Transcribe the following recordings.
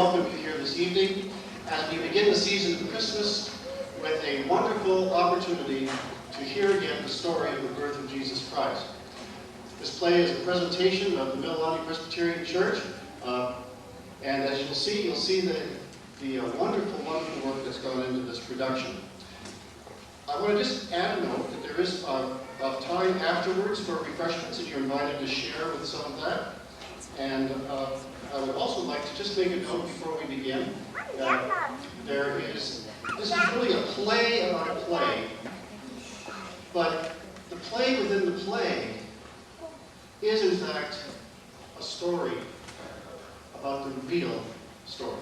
welcome you here this evening as we begin the season of Christmas with a wonderful opportunity to hear again the story of the birth of Jesus Christ. This play is a presentation of the Mililani Presbyterian Church, and as you'll see the wonderful work that's gone into this production. I want to just add a note that there is time afterwards for refreshments, and you're invited to share with some of that. And I would also like to just make a note before we begin that this is really a play about a play, but the play within the play is in fact a story about the real story.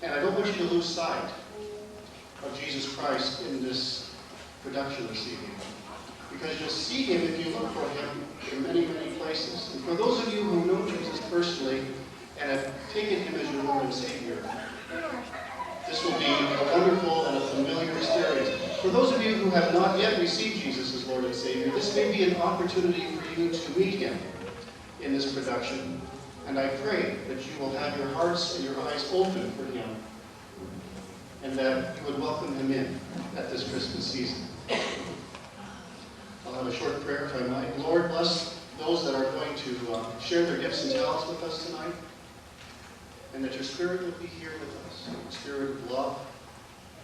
And I don't want you to lose sight of Jesus Christ in this production this evening, because you'll see him if you look for him in many, many places. And for those of you who know Jesus personally and have taken him as your Lord and Savior, this will be a wonderful and a familiar experience. For those of you who have not yet received Jesus as Lord and Savior, this may be an opportunity for you to meet him in this production. And I pray that you will have your hearts and your eyes open for him, and that you would welcome him in at this Christmas season. I'll have a short prayer if I might. Lord, bless those that are going to share their gifts and talents with us tonight, and that your Spirit would be here with us, a spirit of love,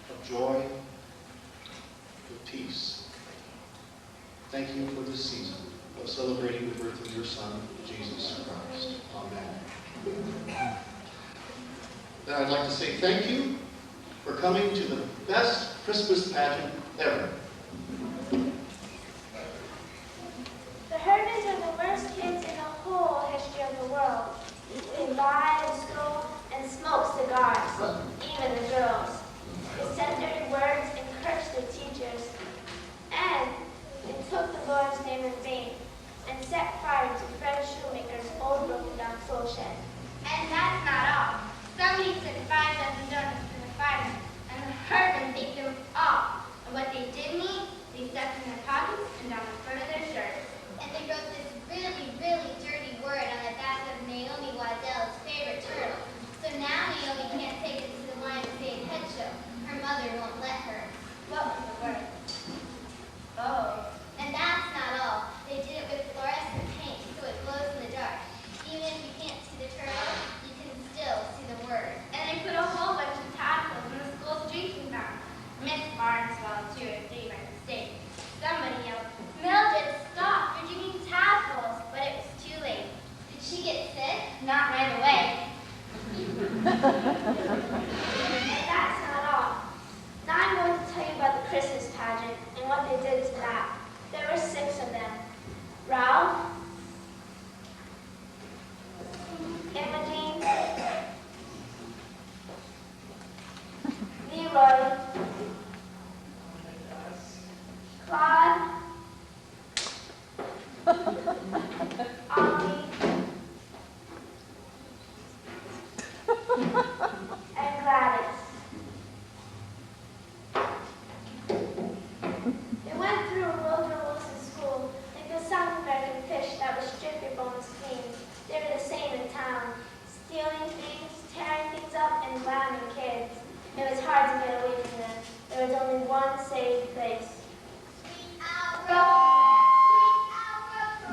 of joy, of peace. Thank you for this season of celebrating the birth of your Son, Jesus Christ. Amen. Then I'd like to say thank you for coming to the best Christmas pageant ever. The Hermans are the worst kids in the whole history of the world. They lie and steal and smoke cigars, even the girls. They said dirty words and cursed their teachers. And they took the Lord's name in vain and set fire to Fred Shoemaker's old broken down tool shed. And that's not all. Somebody took 5 dozen donuts to the firemen, and the Hermans ate them all. And what they didn't eat, they stuck in their pockets and down the front of their shirts. And they wrote this really, really dirty word on the back of Naomi Waddell's favorite turtle. So now Naomi can't take it to the Lion State Pet Show. Her mother won't let her. What was the word? Oh. And that's not all. They did it with fluorescent paint, so it glows in the dark. Even if you can't see the turtle, you can still see the word. And they put a whole bunch of tadpoles in the school's drinking fountain. Miss Barnes volunteered 3 by mistake. Somebody yelled, "Mildred, stop! You're drinking tadpoles!" But it was too late. Did she get sick? Not right away. And that's not all. Now I'm going to tell you about the Christmas pageant and what they did to that. There were 6 of them. Ralph, Imogene, Leroy, Claude, Ollie, and Gladys. It went through Woodrow Wilson's school like the South American fish that would strip your bones clean. They were the same in town, stealing things, tearing things up, and slamming kids. It was hard to get away from them. There was only one safe place. Sweet Alpha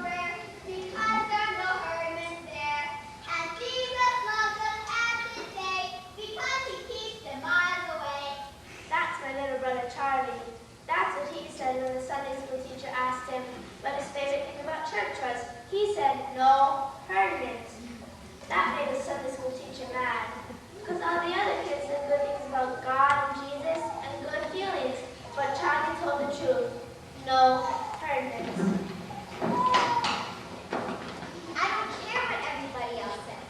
Prairie, because there are no hermits there. And Jesus loves us every day, because he keeps them miles away. That's my little brother Charlie. That's what he said when the Sunday school teacher asked him what his favorite thing about church was. He said, "No, hermits." That made the Sunday school teacher mad, because all the other kids said good things about God and Jesus and good feelings, but Charlie told the truth. No, hermits. I don't care what everybody else says.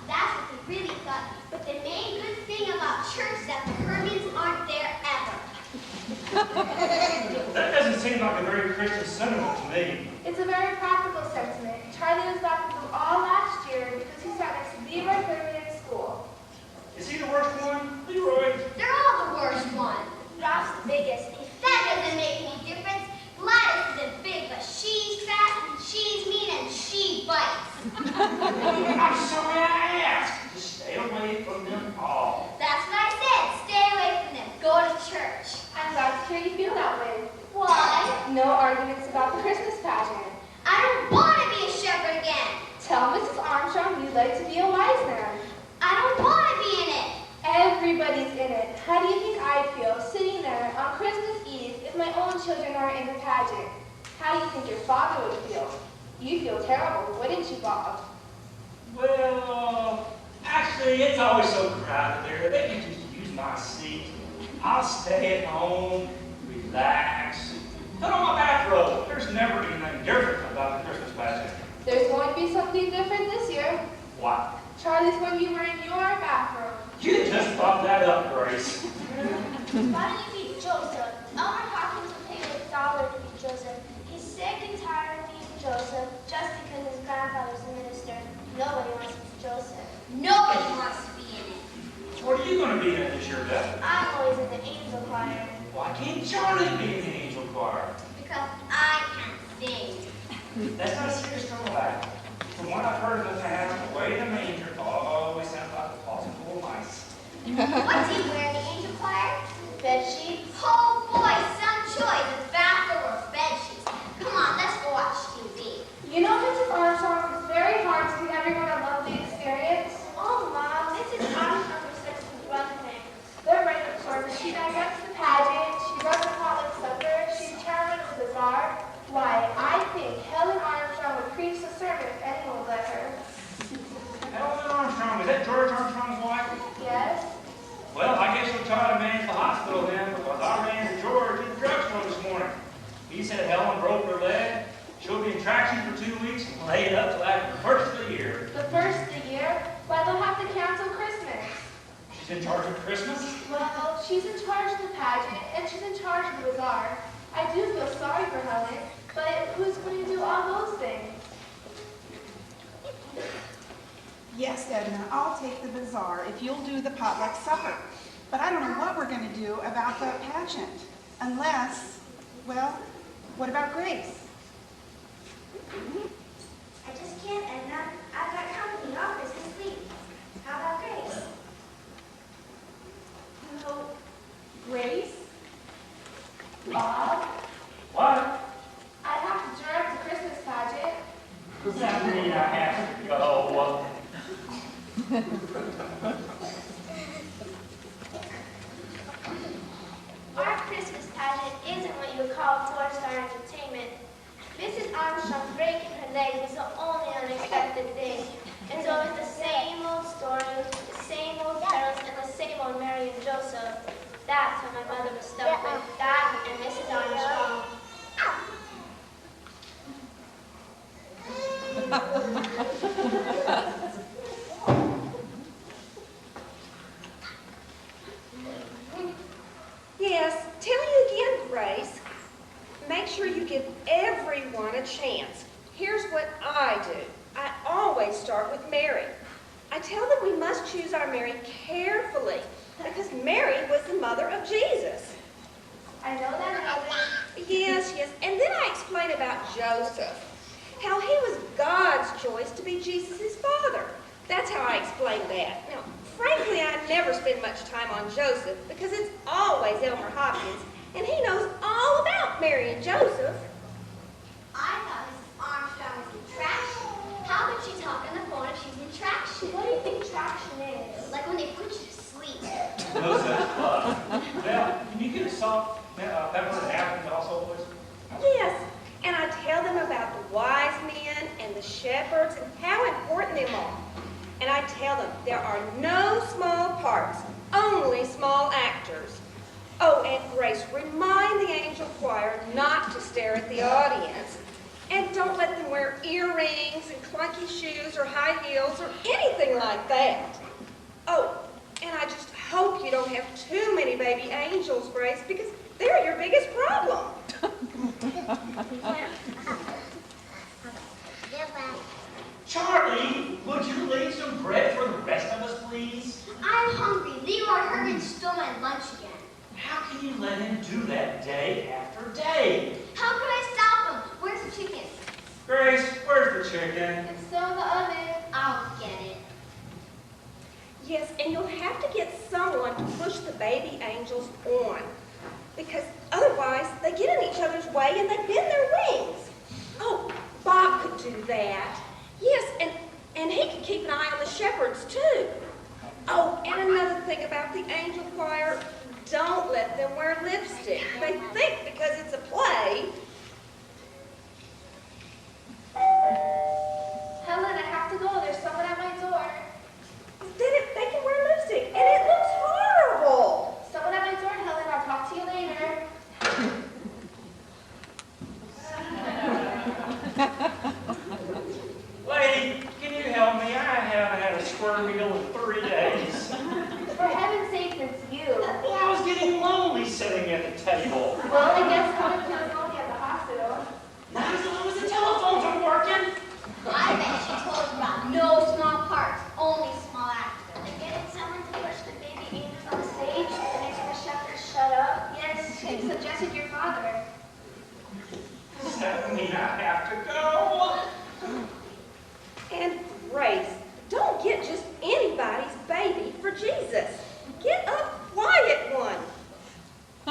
That's what they really thought. But the main good thing about church is that the hermits aren't there ever. That doesn't seem like a very Christian sentiment to me. It's a very practical sentiment. Charlie was back with them all last year because he sat next to Leroy Herman in school. Is he the worst one? Leroy? They're all the worst one. Ralph's the biggest. That doesn't make any difference. Gladys like to be a wise man? I don't want to be in it. Everybody's in it. How do you think I feel sitting there on Christmas Eve if my own children are in the pageant? How do you think your father would feel? You'd feel terrible, wouldn't you, Bob? Well, actually, it's always so crowded there. They can just use my seat. I'll stay at home, relax, put on my bathrobe. There's never anything different about the Christmas pageant. There's going to be something different this year. What? Charlie's going to be wearing your bathrobe. You just brought that up, Grace. Why don't you be Joseph? Elmer Hopkins will pay $1 to be Joseph. He's sick and tired of being Joseph just because his grandfather's a minister. Nobody wants to be Joseph. Nobody wants to be in it. What are you going to be in this year, Beth? I'm always in the angel choir. Why can't Charlie be in the angel choir? Because I can't sing. That's not a serious trouble act. From what I've heard of the house, the way the manger always sounds like a closet full of mice. What do you wear in the angel choir? Bed sheets. Oh boy, some choice. It's bathrobe or bed sheets. Come on, let's go watch TV. You know, Mrs. Armstrong, it's very hard to give everyone a lovely experience. Oh, Mom, Mrs. Armstrong is such a run thing. They're right, of course. She directs the pageant, she runs the potluck supper, she's chairman of the bazaar. Why, I think Helen Armstrong would preach the sermon if anyone would let her. Helen Armstrong, is that George Armstrong's wife? Yes? Well, I guess we'll try to manage the hospital then, because I ran to George in the drugstore this morning. He said Helen broke her leg. She'll be in traction for 2 weeks and lay it up till after the first of the year. The first of the year? Why, they'll have to cancel Christmas. She's in charge of Christmas? Well, she's in charge of the pageant, and she's in charge of the bazaar. I do feel sorry for Helen, but who's going to do all those things? Yes, Edna, I'll take the bazaar if you'll do the potluck supper. But I don't know what we're going to do about the pageant. Unless, well, what about Grace? I just can't, Edna. I've got company all Christmas week. How about Grace? No. Grace? Bob? What? I'd have to direct the Christmas pageant. Does that mean I have to go? Our Christmas pageant isn't what you would call four-star entertainment. Mrs. Armstrong breaking her leg was the only unexpected thing. And so it's the same old stories, the same old carols, and the same old Mary and Joseph. That's what my mother was stuck with. That and Mrs. Armstrong. Yes, tell you again, Grace. Make sure you give everyone a chance. Here's what I do. I always start with Mary. I tell them we must choose our Mary carefully because Mary was the mother of Jesus. I know that, Mother. Yes, yes. And then I explain about Joseph, how he was God's choice to be Jesus' father. That's how I explain that. Now, frankly, I never spend much time on Joseph because it's always Elmer Hopkins, and he knows all about Mary and Joseph. I thought Mrs. Armstrong was in traction. How could she talk on the phone if she's in traction? What do you think traction is? Like when they put you to sleep. No such luck. Well, can you get a salt, pepper, and apples also, please? Yes, and I tell them about the wise men and the shepherds and how important they are. And I tell them there are no small parts, only small actors. Oh, and Grace, remind the angel choir not to stare at the audience. And don't let them wear earrings and clunky shoes or high heels or anything like that. Oh, and I just hope you don't have too many baby angels, Grace, because they're your biggest problem. Charlie, would you leave some bread for the rest of us, please? I'm hungry. Leroy Herman stole my lunch again. How can you let him do that day after day? How can I stop him? Where's the chicken? Grace, where's the chicken? It's still in the oven. I'll get it. Yes, and you'll have to get someone to push the baby angels on, because otherwise they get in each other's way and they bend their wings. Oh, Bob could do that. Yes, and And he can keep an eye on the shepherds too. Oh, and another thing about the angel choir, don't let them wear lipstick. They think because it's a play. Helen, I have to go. There's someone at my door. They can wear lipstick, and it looks horrible. Someone at my door, Helen. I'll talk to you later. Lady, can you help me? I haven't had a square meal in 3 days. For heaven's sake, it's you. Well, I was getting lonely sitting at the table. Well, I guess Helen feels lonely at the hospital. Not as long as the telephones are working. I bet she told you about no small parts, only small actors. And getting someone to push the baby angels on the stage and making the shepherds shut up. Yes, she suggested your father. Does that mean I have to go? And Grace, don't get just anybody's baby for Jesus. Get a quiet one.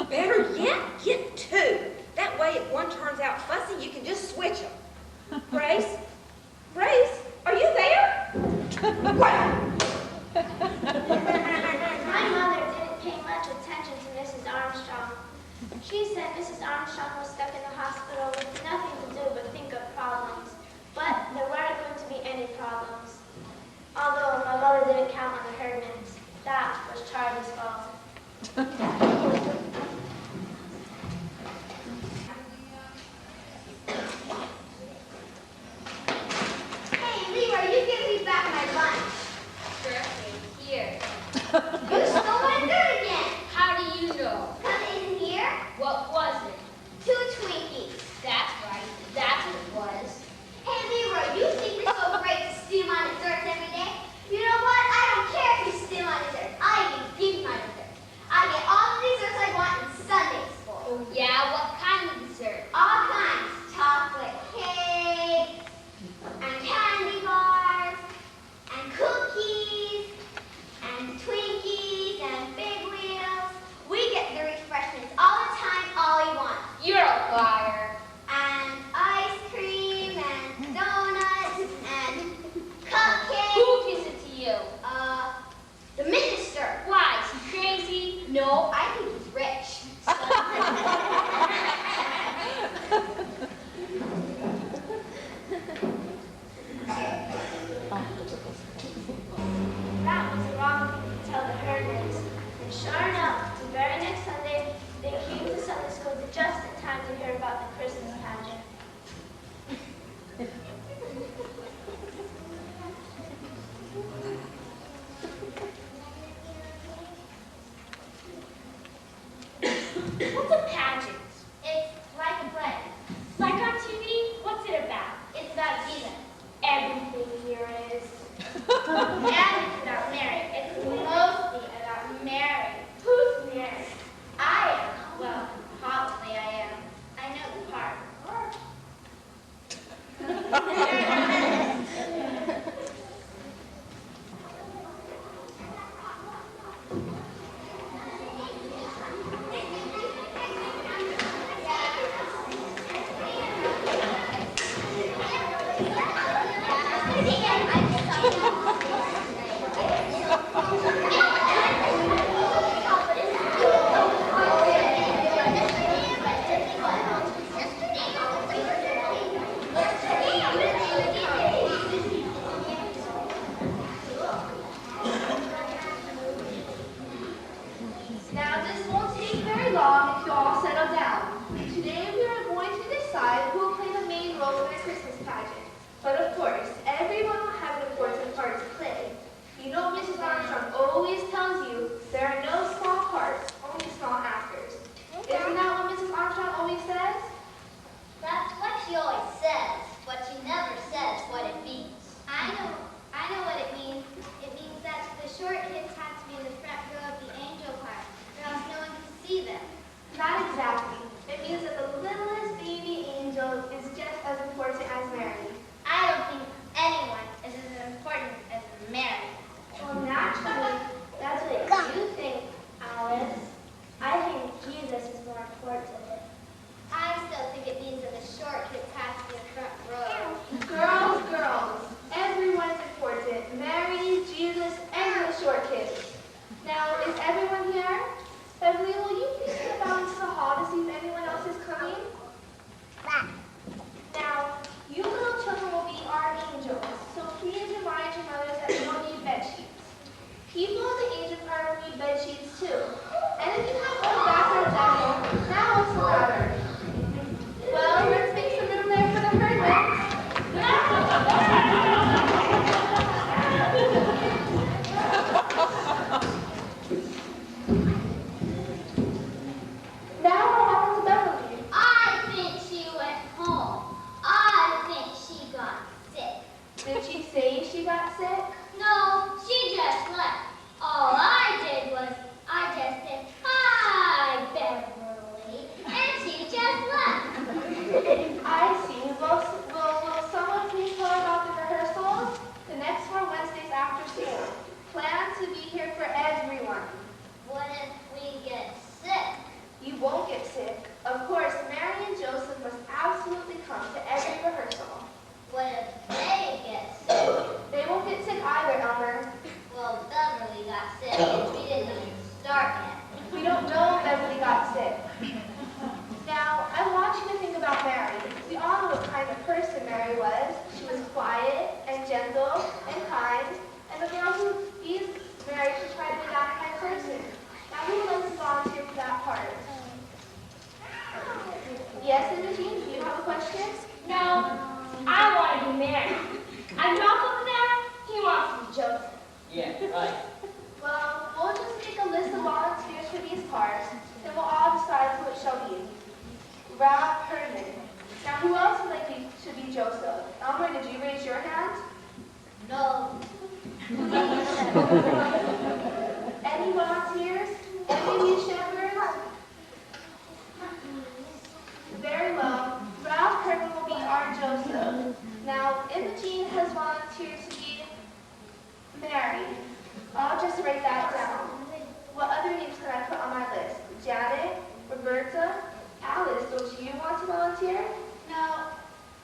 Better yet, get 2. That way, if one turns out fussy, you can just switch them. Grace? Grace, are you there? My mother didn't pay much attention to Mrs. Armstrong. She said Mrs. Armstrong was stuck in the hospital with nothing to do but think of problems. But there weren't going to be any problems. Although my mother didn't count on the Herdmans. That was Charlie's fault. Hey, Leroy, you give me back my lunch. Sure thing. Here. You stole my food again. How do you know? Come in here. What was it? 2 Twinkies. That's right. That's what it was. Hey, Leroy, you think it's so great to steal my desserts every day? You know what? I don't care if you steal my desserts. I even give you my desserts. I get all the desserts I want in Sunday school. Oh, yeah? What kind of dessert? All kinds. Chocolate cake, and candy bars, and cookies, and Twinkies, and Big Wheels. We get the refreshments all the time, all we want. You're a liar. And ice cream, and donuts, and cupcakes. Who gives it to you? The minister. Why? Is he crazy? No, I think he's rich. That was the wrong thing to tell the Herdmans. And sure enough, the very next Sunday, they came to Sunday school just in time to hear about the Christmas pageant. What's a pageant? It's like a play. Like on TV? What's it about? It's about Jesus. Everything here is. And it's about Mary. It's mostly about Mary. Who's Mary? I am. Well, probably I am. I know the part. Now, this won't take very long if you all settle down. Today, we are going to decide who will play the main role in the Christmas pageant. But of course, everyone will Did she say she got sick? No, she just left. All I did was, I just said, "Hi, Beverly," and she just left. I see. Will someone please tell her about the rehearsals? The next 4 Wednesdays after school. Plan to be here for everyone. What if we get sick? You won't get sick. Of course, Mary and Joseph must absolutely come to every rehearsal. What if they get sick? They won't get sick either, Elmer. Well, Beverly got sick and we didn't even start yet. We don't know if Beverly got sick. Now, I want you to think about Mary. We all know what kind of person Mary was. She was quiet and gentle and kind, and the girl who used Mary to try to be that kind of person. Now, who would like to volunteer for that part? Yes, Imogene, do you have a question? No, I want to be married. And Ralph over there, he wants to be Joseph. Yeah, right. Well, we'll just make a list of volunteers for these parts, and we'll all decide who it shall be. Ralph Herdman. Now, who else would like to be Joseph? Elmer, did you raise your hand? No. Any volunteers? Any of you shepherds? Very well. Ralph Herdman will be our Joseph. Now, Imogene has volunteered to be Mary. I'll just write that down. What other names can I put on my list? Janet, Roberta, Alice, don't you want to volunteer? No,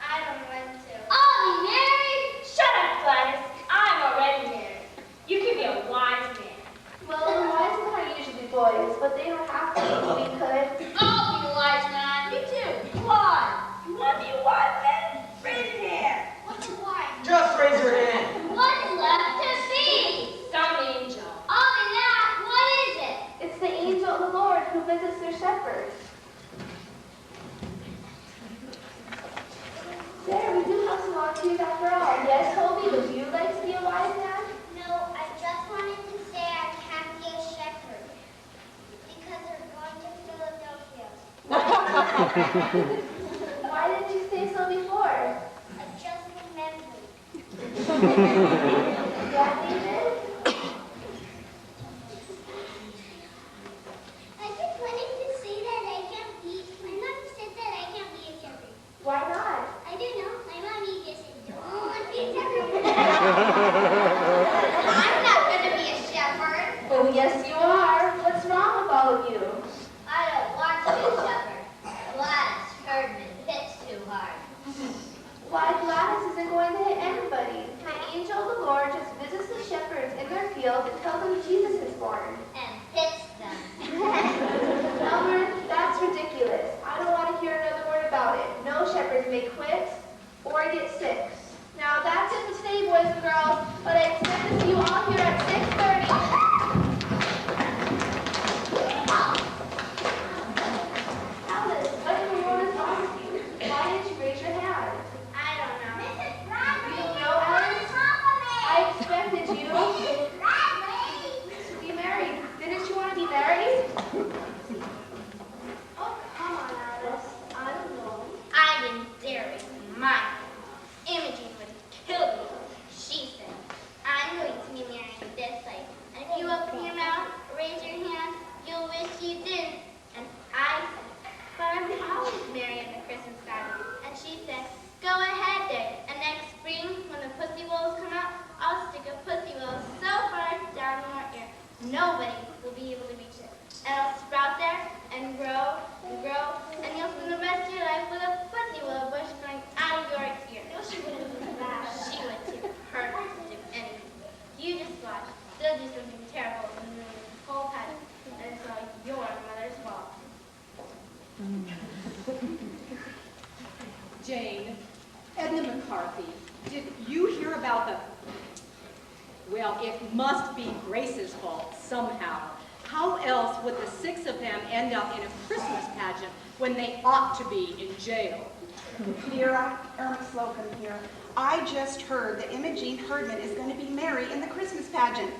I don't want to. I'll be married. Shut up, Gladys. I'm already married. You can be a wise man. Well, the wise men are usually boys, but they don't have to. We could. I'll be a wise man. Me too. Why? You want to be a wise man? Raise your hand. What's a wise man? Just raise your hand. What's left to see? Some angel. I'll be that. What is it? It's the angel of the Lord who visits their shepherds. There, we do have some volunteers after all. Yes, Toby, would you like to be a wise man? No, I just wanted to say I can't be a shepherd because we're going to Philadelphia. Why didn't you say so before? I just remembered. Yeah, David? I just wanted to say that I can't be. My mom said that I can't be a shepherd. Why not? I don't know. My mommy just said, "Don't be a shepherd." I'm not gonna be a shepherd. Oh, yes, you are. What's wrong with all of you? I don't want to be a shepherd. Gladys Herdman hits too hard. Why, Gladys isn't going to hit anybody. The angel of the Lord just visits the shepherds in their field and tells them Jesus is born. And hits them. Elmer, that's ridiculous. I don't want to hear another word about it. No shepherds may quit or get sick. Now, that's it for today, boys and girls, but I expect to see you all here at 6:30. Alice, what in the world is wrong with you? Why didn't you raise your hand? I don't know. Mrs. Bradley, You don't know, Alice? I expected you Mrs. Bradley. to be married. Didn't you want to be married? Oh, come on, Alice. I don't know. I didn't dare raise my hand. Imogene would kill me. She said, I'm going to be married this way. And if you open your mouth, raise your hand, you'll wish you didn't. And I said, but I'm always married in the Christmas garden. And she said, go ahead there. And next spring, when the pussy willows come out, I'll stick a pussy willow so far down in your ear, nobody will be able to reach it. And it'll sprout there and grow, and you'll spend the rest of your life with a pussy willow bush growing out of your ear. No, she wouldn't do that. She would too. Her to do anything. You just watch. They'll do something terrible and ruin the whole pageant. And it's all your mother's fault. Jane, Edna McCarthy, did you hear about the... Well, it must be Grace's fault somehow. How else would the 6 of them end up in a Christmas pageant when they ought to be in jail? Vera, Irma Slocum here. I just heard that Imogene Herdman is going to be married in the Christmas pageant.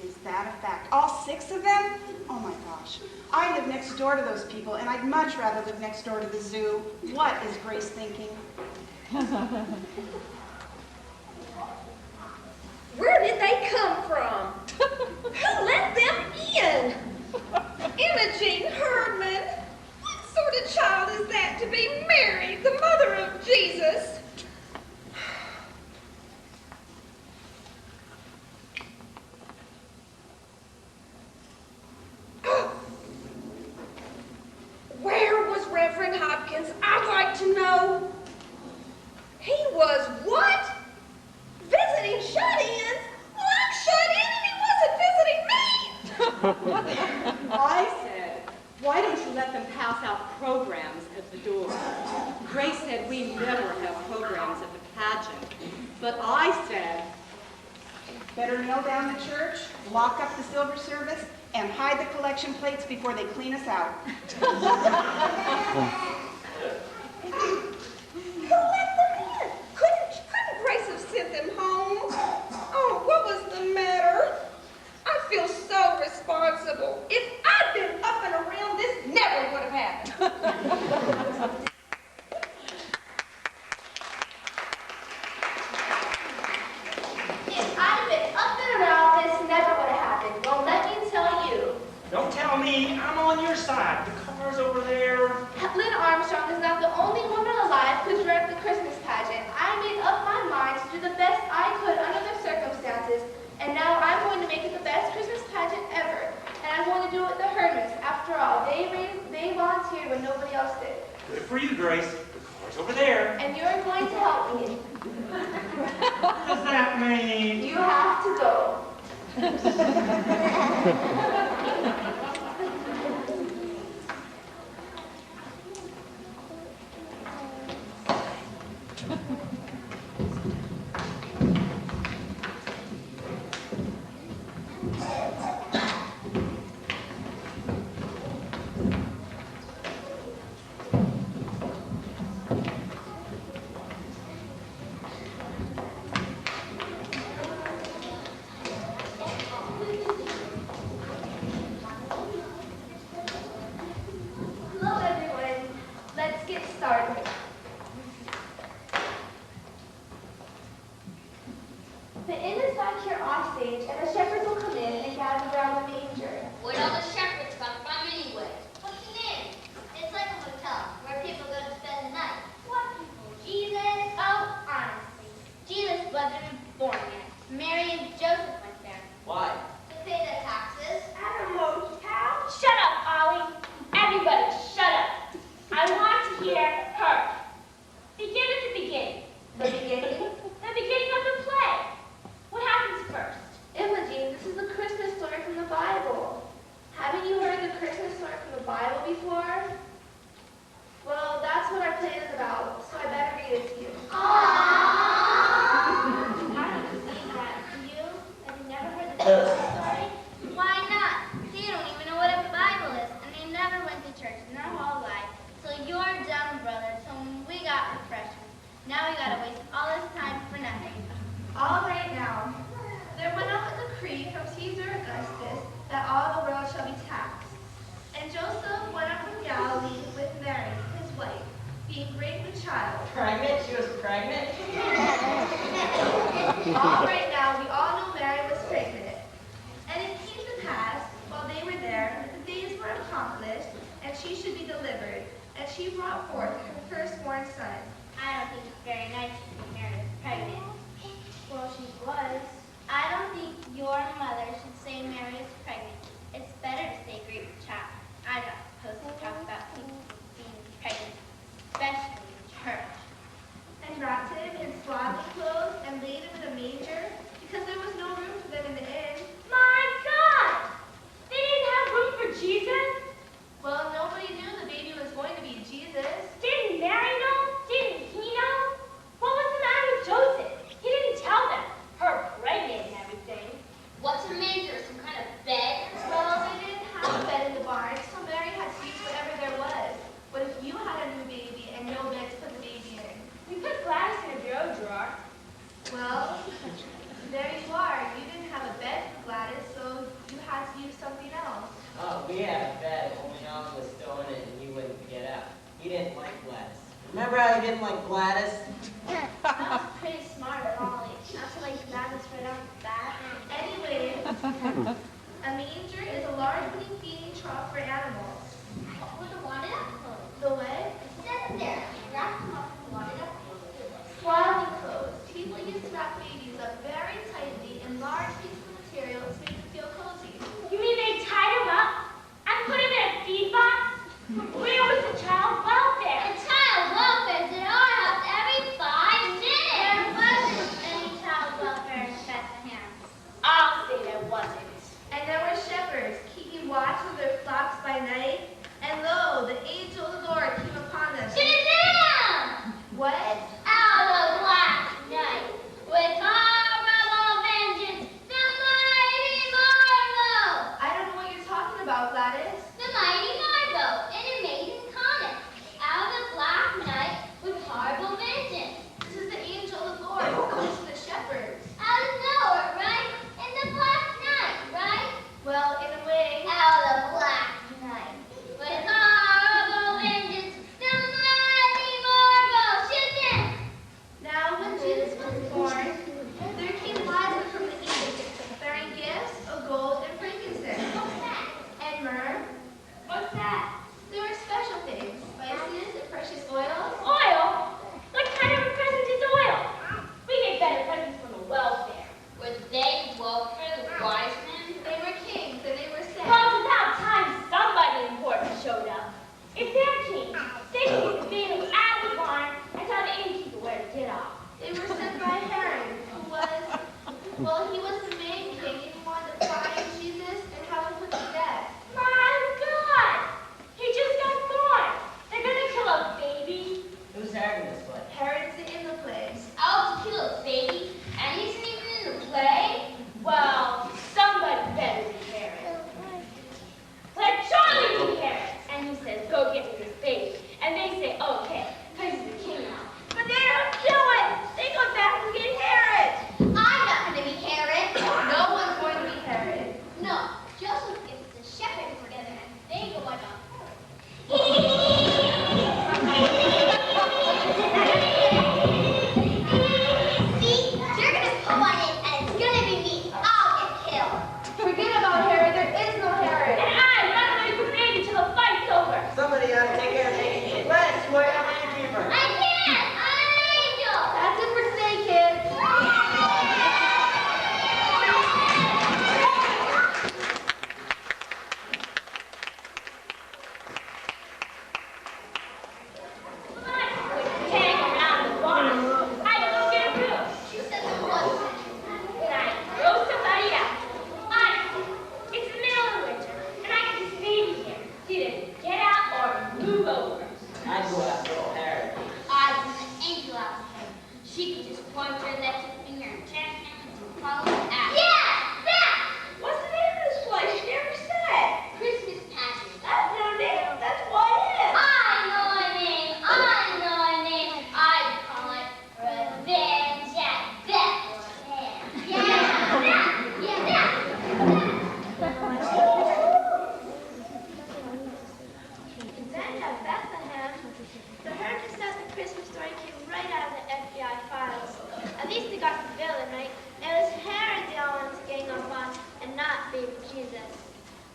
Is that a fact? All 6 of them? Oh my gosh. I live next door to those people, and I'd much rather live next door to the zoo. What is Grace thinking? I said, why don't you let them pass out programs at the door? Grace said we never have programs at the pageant. But I said, Better nail down the church, lock up the silver service, and hide the collection plates before they clean us out. Who let them in? Couldn't Grace have sent them home? Oh, what was the matter? I feel so responsible. If I'd been up and around, this never would have happened. If I'd been up and around, this never would have happened. Well, let me tell you. Don't tell me, I'm on your side. The car's over there. Lynn Armstrong is not the only woman alive who direct the Christmas pageant. I made up my mind to do the best I could under the circumstances, and now I'm going to make it the best Christmas pageant ever. And I'm going to do it with the Hermits. After all, they volunteered when nobody else did. Good for you, Grace. The car's over there. And you're going to help me. What does that mean? You have to go. Hello, everyone. Let's get started. The inn is back here off stage, and the shepherds will come in and gather around the manger. Where'd all the shepherds come from anyway? What's the name? It's like a hotel where people go to spend the night. What people? Jesus? Oh, honestly. Jesus wasn't born yet. Mary and Joseph went there. Why? To pay their taxes. At a motel? Shut up, Ollie. Everybody, shut up. I want to hear her. Begin at the beginning. The beginning? The beginning of the play. What happens first? Imogene, this is the Christmas story from the Bible. Haven't you heard the Christmas story from the Bible before? Well, that's what our play is about, so I better read it to you. I don't believe that. Do you? Have you never heard the Christmas story? Why not? They don't even know what a Bible is, and they never went to church in their whole life. So you're dumb, brother. So we got refreshments. Now we gotta waste all this time for nothing. All right now. There went out a decree from Caesar Augustus that all the world shall be taxed. And Joseph went up from Galilee with Mary, his wife, being great with child. Pregnant? She was pregnant? All right now, we all know Mary was pregnant. And it came to pass, while they were there, the days were accomplished, and she should be delivered. And she brought forth her firstborn son. I don't think it's very nice to be Mary is pregnant. Well, she was. I don't think your mother should say Mary is pregnant. It's better to say great with child. I'm not supposed to talk about people being pregnant, especially in church. And wrapped him in swaddling clothes and laid him in a manger, because there was no room for them in the inn. My God! They didn't have room for Jesus? Well, nobody knew the baby was going to be Jesus. Didn't Mary know? Didn't he know? What was the matter with Joseph? He didn't tell them. Her pregnant and everything. What's a manger? Some kind of bed? Well, they didn't have a bed in the barn, so Mary had to use whatever there was. What if you had a new baby and no bed to put the baby in? We put Gladys in a bureau drawer. Well, there you are. You didn't have a bed for Gladys, so you had to use something else. Oh, we had a bed, only Alan was still in it and he wouldn't get out. He didn't like Gladys. Remember how he didn't like Gladys? That was pretty smart of Ollie. Not to like Gladys right off the bat. Anyway, a manger is a large wooden feeding trough for animals. What would the wadded up clothes? The what? It says there. Wrap them up in wadded up clothes. Swaddling clothes. People used to wrap babies up very tightly in large pieces of material to make them feel cozy. You mean they tied him up and put him in a feed box? Where was the child welfare? The child welfare is in our house every 5 minutes. There wasn't any child welfare in Bethlehem. I'll say there wasn't. And there were shepherds Well, he was the main king, and he wanted to find Jesus and have him put to death. My God! He just got born. They're gonna kill a baby. Who's Herod in this play? Herod's in the place. Oh, to kill a baby? And he isn't even in the play? Well, somebody better be Herod. Let Charlie be Herod. And he says, go get me this baby. And they say, okay, because he's the king now. But they don't do it. They go back and get Herod. I'm not going to be Herod. No one's going to be Herod. No, Joseph gets the shepherds together and they go on a See, you're going to pull on it and it's going to be me. I'll get killed. Forget about Herod. There is no Herod. And I run away from baby till the fight's over. Somebody ought to take care of baby. Gladys, you want to keep her? I can't. I'm an angel. That's it for today, kids. Hang around the barn. I go get a room. She said there was. And I throw somebody out. Honestly, it's the middle of winter, and I got this baby here. Either get out or move over. I'd go after little Herod. I was an angel out of heaven. She could just point her electric finger and turn him into a column of ash. Yeah, that! What's the name of this place? You never said. Christmas pageant. That's no name. That's what it is. I know a name. I'd call it Revenge at Bethlehem. Yeah, that. Then at Bethlehem, the herd that says the Christmas story came right out of the FBI files. At least they got the villain right. It was Herod they all wanted to gang up on, and not baby Jesus.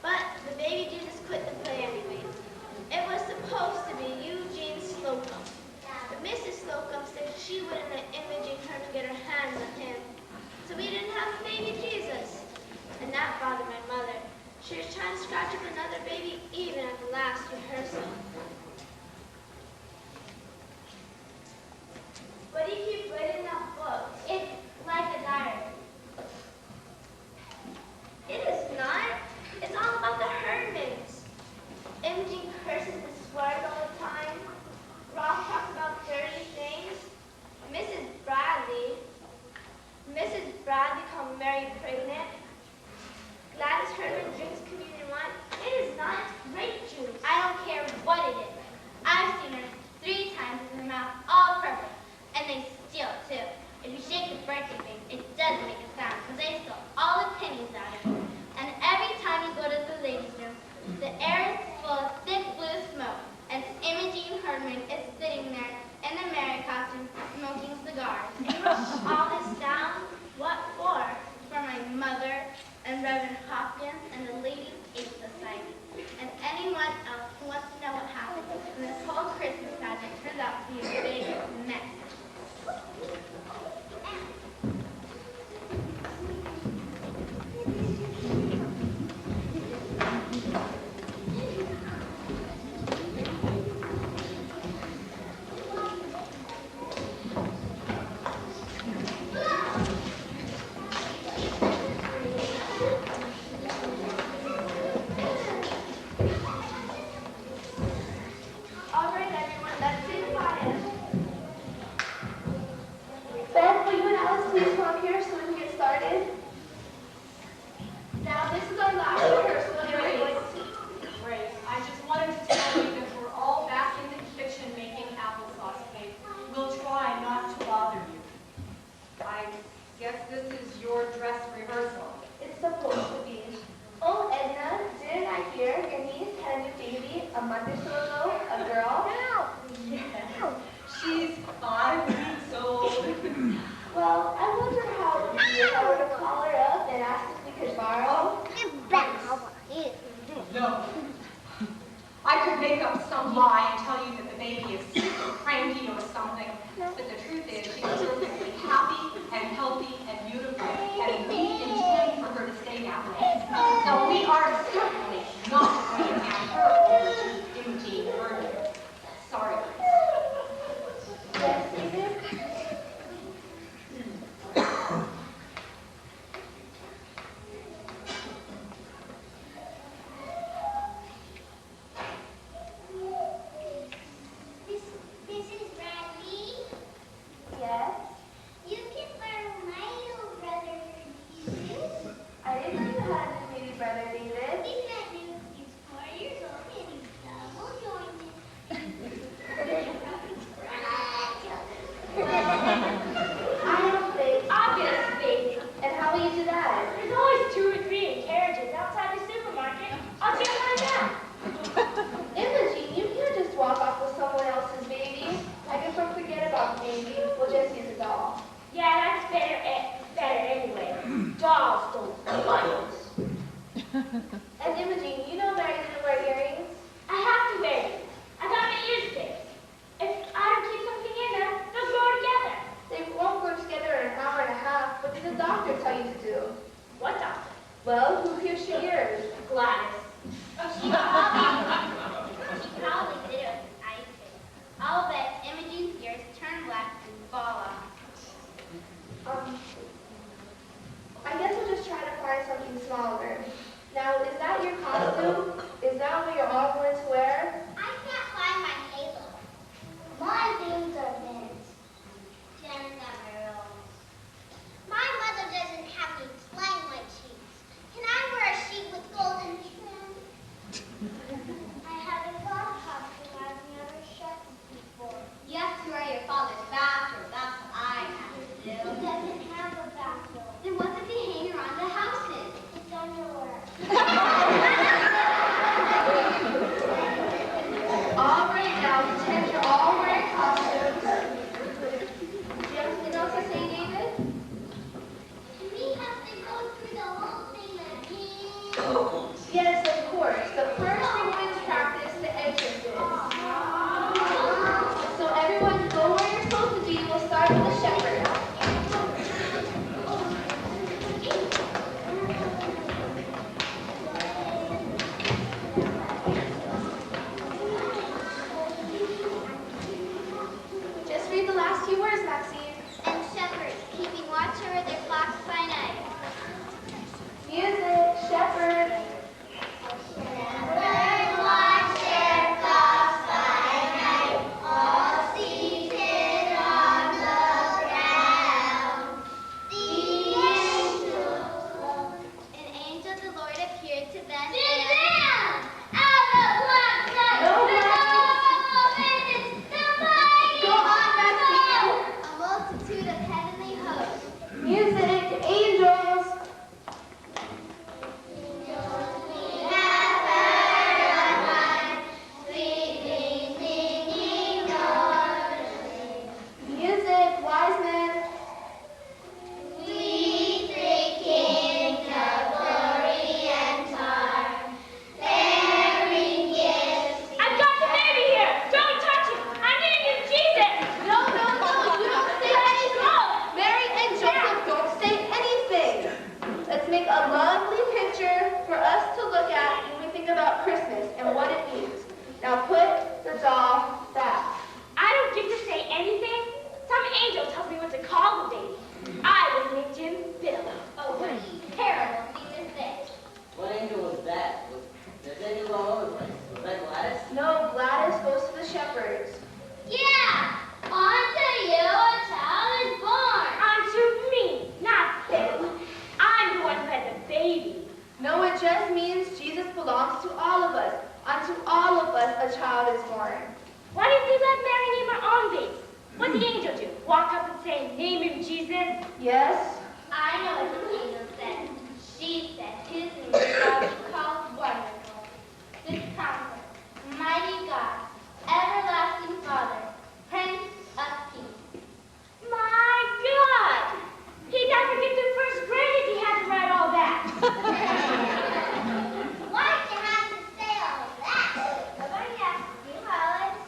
But the baby Jesus quit the play anyway. It was supposed to be Eugene Slocum. But Mrs. Slocum said she wouldn't let Imogen Herman get her hands on him. So we didn't have baby Jesus. And that bothered my mother. She was trying to scratch up another baby even at the last rehearsal. What do you keep writing in that book? It's like a diary. It is not. It's all about the Hermans. Imogen curses and swears all the time. Ross talks about dirty things. Mrs. Bradley called Mary pregnant. Gladys Herman drinks communion wine. It is not grape juice. I don't care what it is. I've seen her 3 times with her mouth all purple. And they steal too. If you shake the birthday thing, it does make a sound because they stole all the pennies out of it. And every time you go to the ladies' room, the air is full of thick blue smoke. And Imogen Herman is sitting there in a Mary costume smoking cigars. And you wrote all this down? What for? For my mother and Reverend Hopkins and the Ladies' Aid Society. And anyone else who wants to know what happened when this whole Christmas pageant turned out to be a big mess. All right, everyone, let's say goodbye. Beth, will you and Alice please come up here so we can get started? Now, this is our last rehearsal, and we're going to Grace, I just wanted to tell you that we're all back in the kitchen making applesauce cake. We'll try not to bother you. I guess this is your dress rehearsal. It's supposed to be. Oh, Edna, didn't I hear your niece had a new baby a month or so ago? A girl? Yeah, she's 5 weeks old. Well, I wonder how it would be if I were to call her up and ask if we could borrow. No. I could make up some lie and tell you that the baby is sick or cranky or something. But the truth is, she's perfectly happy and healthy and beautiful, and we intend for her to stay that way. So we are certainly not going to hand her over to Imogen Herman. Sorry. Yes, Edith? dolls don't fight. And Imogene, you know Mary didn't wear earrings? I have to wear them. I got my ears fixed. If I don't keep something in them, they'll grow together. They won't grow together in an hour and a half. What did the doctor tell you to do? What doctor? Well, who pierced your ears? Gladys. She probably did it with an ice pick. I'll bet Imogene's ears turn black and fall off. I guess we'll just try to find something smaller. Now, is that your costume? Is that what you're all going to wear? I can't find my halo. My things are mint. Jen's got her own. My mother doesn't have me playing with sheets. Can I wear a sheet with golden trim? I haven't got a costume. I've never shut before. You have to wear your father's bathrobe. That's what I have to do. He doesn't have a bathroom. Then what does he hang around the house in? It's underwear. All right, now pretend you're all wearing costumes. Do you have something else to say, David? Do we have to go through the whole thing again? Yes, of course. But first we're going to practice the entrances. So everyone go where you're supposed to be. We'll start with the shepherd. Just read the last few words, Maxine. And shepherds, keeping watch over their flocks by night. Music, shepherd. Shepherd watch their flocks by night, all seated on the ground. The angels An angel of the Lord appeared to them. sit down out of black night. No, Go on, Maxine. A multitude of heavenly hosts. Music, angels. We have heard of one, sweetly singing joyously. Music, wise men. We three kings of glory and charm, bearing gifts. I've got the baby here. Don't touch him. I'm naming him Jesus. No, you don't say anything. Mary and Joseph don't say anything. Let's make a lovely picture for us to look at when we think about Christmas and what it means. Now put the doll back. I don't get to say anything. Some angel tells me what to call the baby. I was named him Bill. Oh, what a terrible thing to say. What angel was that? There's angels all over the place. Was that Gladys? No, Gladys goes to the shepherds. Yeah, unto you a child is born. Unto me, not Bill. I'm the one who had the baby. No, it just means Jesus belongs to all of us. Unto all of us a child is born. Why didn't they let Mary name her own baby? What'd the angel do? Walk up and say, name him Jesus? Yes? I know what the angel said. She said his name shall be called Wonderful, Good Counselor, Mighty God, Everlasting Father, Prince of Peace. My God! He'd have to get to first grade if he had to write all that. Why'd you have to say all that? Nobody asked you, Alice.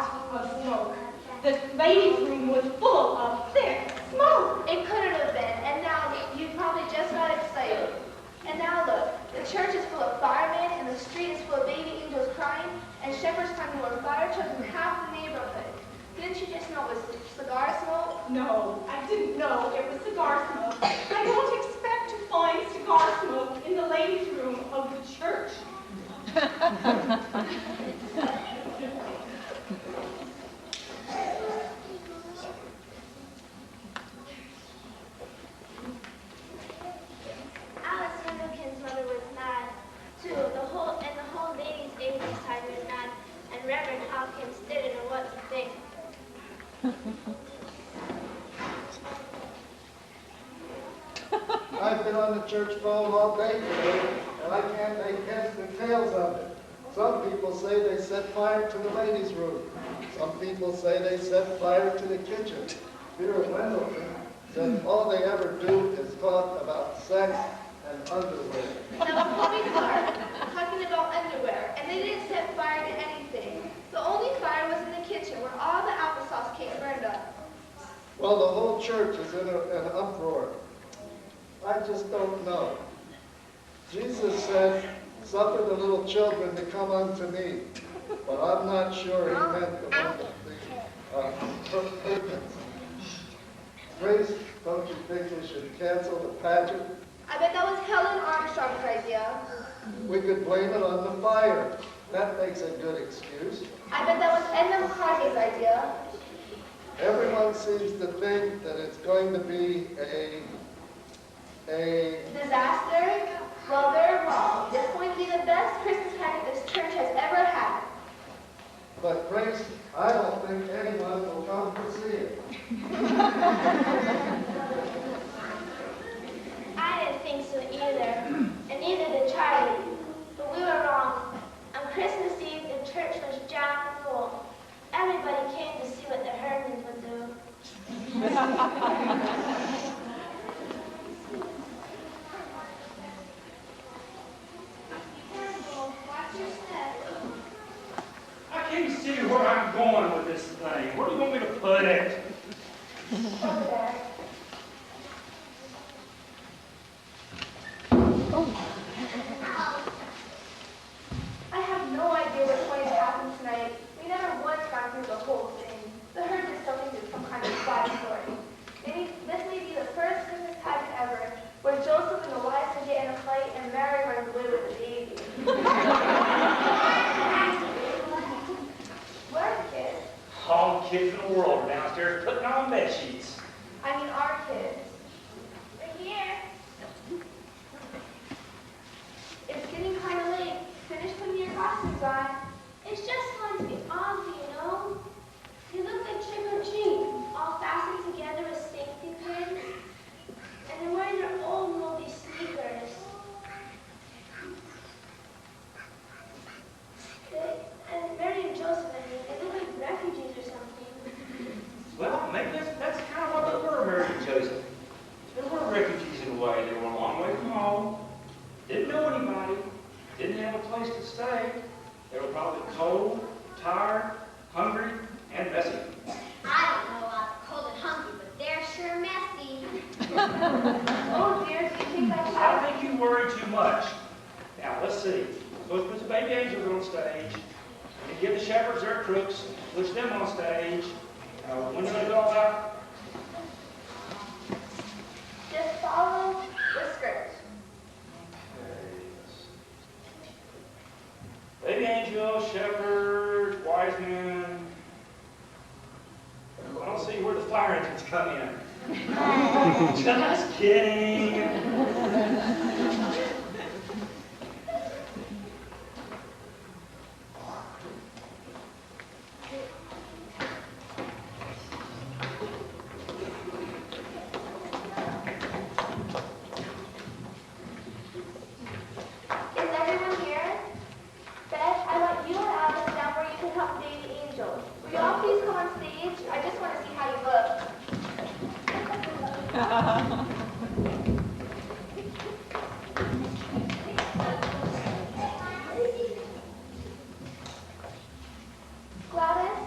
clouds of smoke. The ladies' room was full of thick smoke. It couldn't have been, and now you probably just got excited. And now look, the church is full of firemen, and the street is full of baby angels crying, and shepherds finding more fire trucks in half the neighborhood. Didn't you just know it was cigar smoke? No, I didn't know it was cigar smoke. I don't expect to find cigar smoke in the ladies' room of the church. Alice Hamilton's mother was mad, too. The whole ladies' aid society was mad, and Reverend Hawkins didn't know what to think. I've been on the church phone all day today, and I can't make heads and tails of it. Some people say they set fire to the ladies' room. Some people say they set fire to the kitchen. Peter Wendleton said all they ever do is talk about sex and underwear. Now, Bobby Clark talking about underwear, and they didn't set fire to anything. The only fire was in the kitchen, where all the applesauce cake burned up. Well, the whole church is in an uproar. I just don't know. Jesus said, "Suffer the little children to come unto me," but I'm not sure he meant the infants. Grace, don't you think we should cancel the pageant? I bet that was Helen Armstrong's idea. We could blame it on the fire. That makes a good excuse. I bet that was Edna McCarthy's idea. Everyone seems to think that it's going to be a Disaster? Well, they're wrong. It's going to be the best Christmas pageant this church has ever had. But Grace, I don't think anyone will come to see it. I didn't think so either, and neither did Charlie. But we were wrong. On Christmas Eve, the church was jam full. Everybody came to see what the Herdmans would do. Watch your step. I can't see where I'm going with this thing. Where do you want me to put it? Over there. I have no idea what's going to happen tonight. We never once got through the whole thing. The Herdmans still think it's some kind of spy story. Maybe this may be the first Christmas pageant ever where Joseph and Eliza get in a fight and Mary runs away with a baby. Where are the kids? All the kids in the world are downstairs putting on bed sheets. I mean our kids. We're here. It's getting kind of late. Finish putting your costumes on. It's just fun to be Ozzy, you know? You look like trick or treat, all fastened together with safety pins, and they're wearing their old moldy sneakers. And Mary and Joseph, I mean, they look like refugees or something. Well, maybe that's kind of what they were, Mary and Joseph. They were refugees in a way. They were a long way from home. Didn't know anybody. Didn't have a place to stay. They were probably cold, tired, hungry, and messy. I don't know about cold and hungry, but they're sure messy. Oh dear, do you think that's I think you worry too much. Now, let's see. Let's put the baby angels on stage. And give the shepherds their crooks. Push them on stage. When are they going to go out? Just follow the script. Baby angels, shepherds, wise men. I don't see where the fire engines come in. Just kidding. Is everyone here? Beth, I want you and Alice down where you can help baby angels. Will you all please come on stage? I just want to see how you look. Gladys,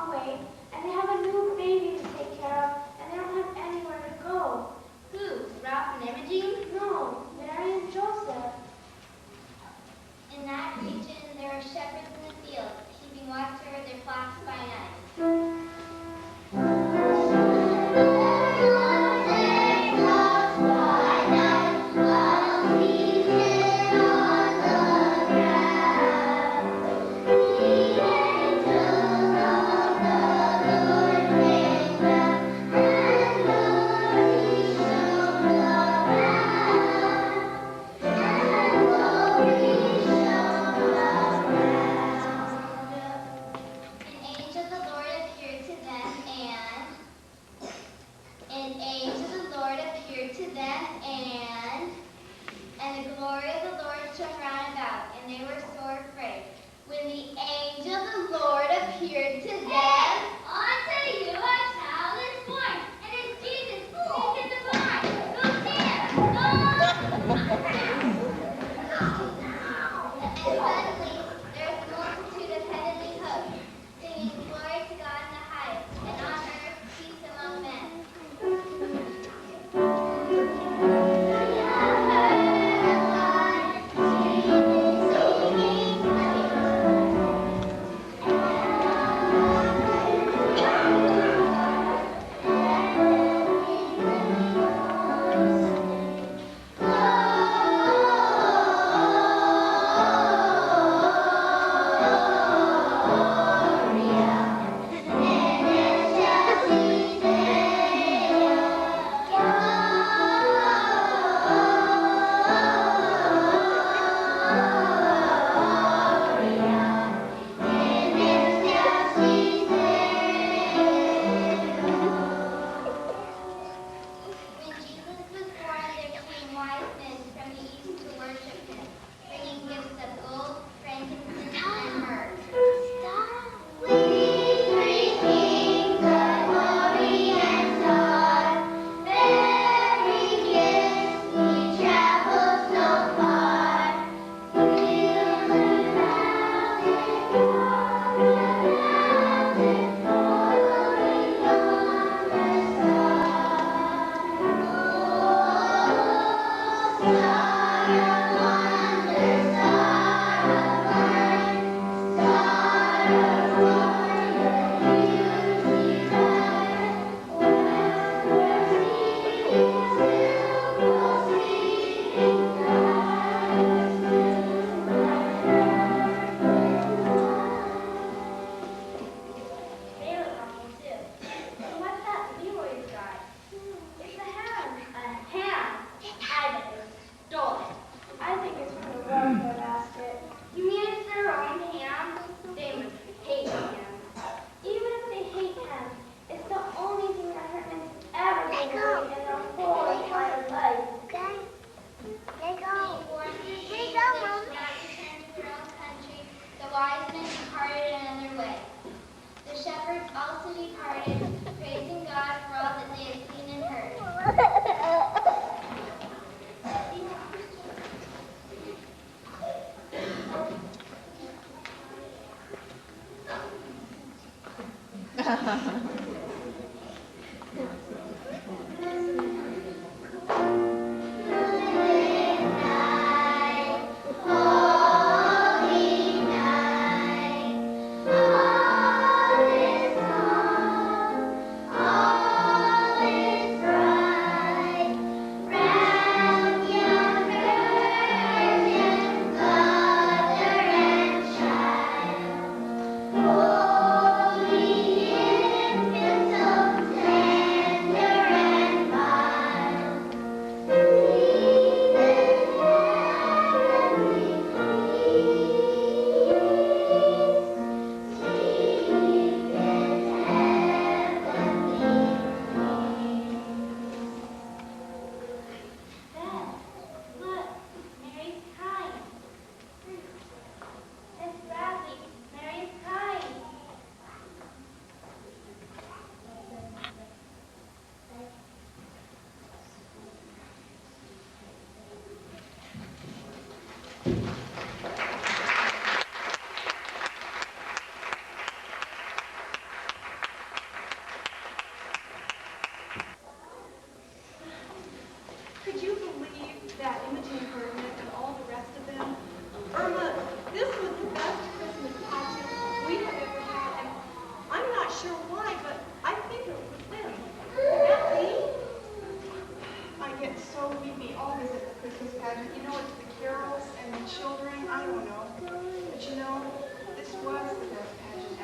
away, and they have a new baby to take care of, and they don't have anywhere to go. Who? Ralph and Imogene? No, Mary and Joseph. In that region, there are shepherds in the field, keeping watch over their flocks by night. Holy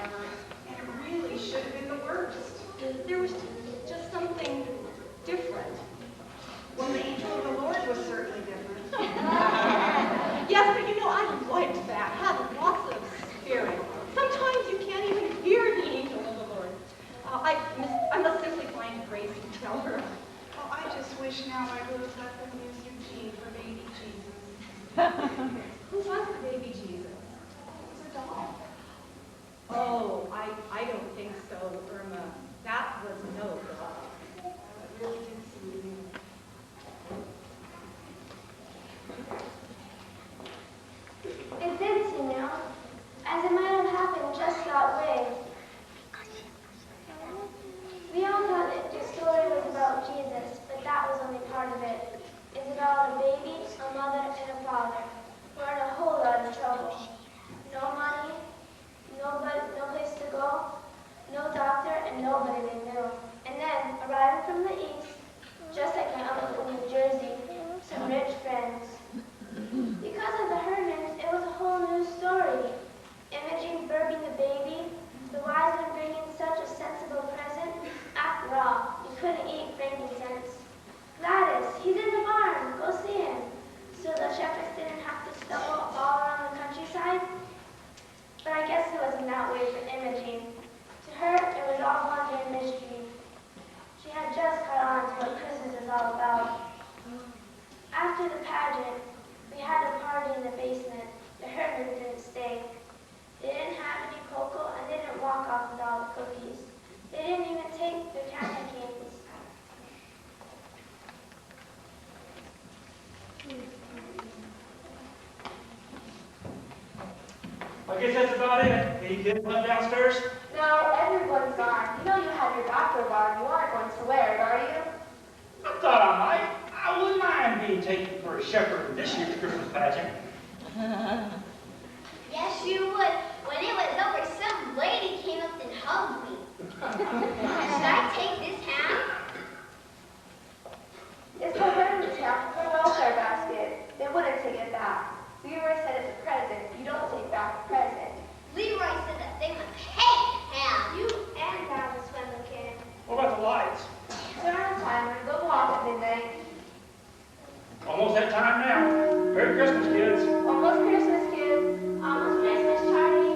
ever, and it really should have been the worst. There was just something different. Well, the angel of the Lord was certainly different. Yes, but you know, I liked that. Had lots of spirit. Sometimes you can't even hear the angel of the Lord. I must simply find Grace and tell her. Oh, I just wish now I would have let them use Eugene for baby Jesus. Who was the baby Jesus? It was a doll. Oh, I don't think so, Irma. That was no doll. It really did seem new. It did seem new, as it might have happened just that way. We all thought that the story was about Jesus, but that was only part of it. It's about a baby, a mother, and a father who are in a whole lot of trouble. No money, no place to go, no doctor, and nobody they knew. And then, arriving from the east, just like my uncle from New Jersey, some rich friends. Because of the Hermans, it was a whole new story. Imogene birthing the baby, the wise men bringing such a sensible present. After all, you couldn't eat frankincense. Gladys, he's in the barn. Go see him. So the shepherds didn't have to stumble all around the countryside. But I guess it wasn't that way for Imogene. To her, it was all wonder and mystery. She had just caught on to what Christmas is all about. After the pageant, we had a party in the basement. The Hermans didn't stay. They didn't have any cocoa and they didn't walk off with all the cookies. They didn't even take the candy canes. I guess that's about it. Any kids left downstairs? No, everyone's gone. You know you have your doctor bar. You aren't going to wear it, are you? I thought I might. I wouldn't mind being taken for a shepherd in this year's Christmas pageant. Yes, you would. When it was over, some lady came up and hugged me. Should I take this ham? It's the Herman's half of the welfare basket. They wouldn't take it back. Leroy said it's a present. You don't take back a present. Leroy said that they would hate ham. You and Dad will swim the kid. What about the lights? Turn on the timer. They'll go off at midnight. Almost that time now. Merry Christmas, kids. Almost Christmas, kids. Almost Christmas, Charlie.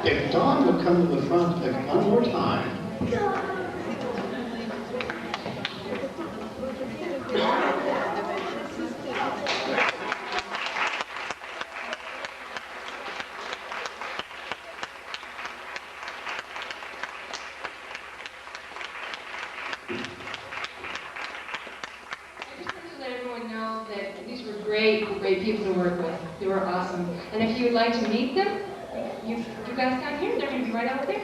If Dawn would come to the front one more time. Great people to work with. They were awesome. And if you would like to meet them, you guys down here, they're going to be right over there.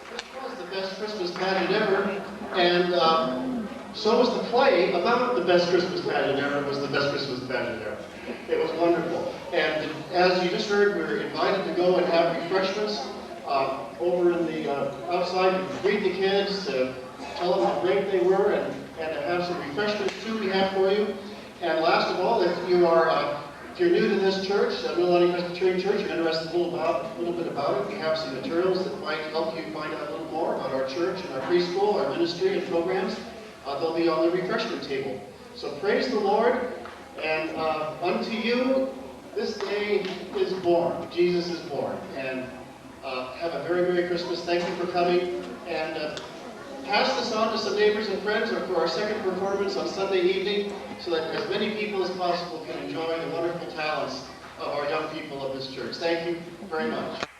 This was the best Christmas pageant ever, and so was the play about the best Christmas pageant ever. Was the best Christmas pageant ever. It was wonderful. And as you just heard, we were invited to go and have refreshments over in the outside. You could greet the kids, tell them how great they were, and to have some refreshments too we have for you. And last of all, if you're new to this church, Mililani Presbyterian Church, you're interested a little bit about it, we have some materials that might help you find out a little more about our church and our preschool, our ministry and programs. They'll be on the refreshment table. So praise the Lord, and unto you this day is born. Jesus is born. And have a very Merry Christmas. Thank you for coming. And pass this on to some neighbors and friends for our second performance on Sunday evening, so that as many people as possible can enjoy the wonderful talents of our young people of this church. Thank you very much.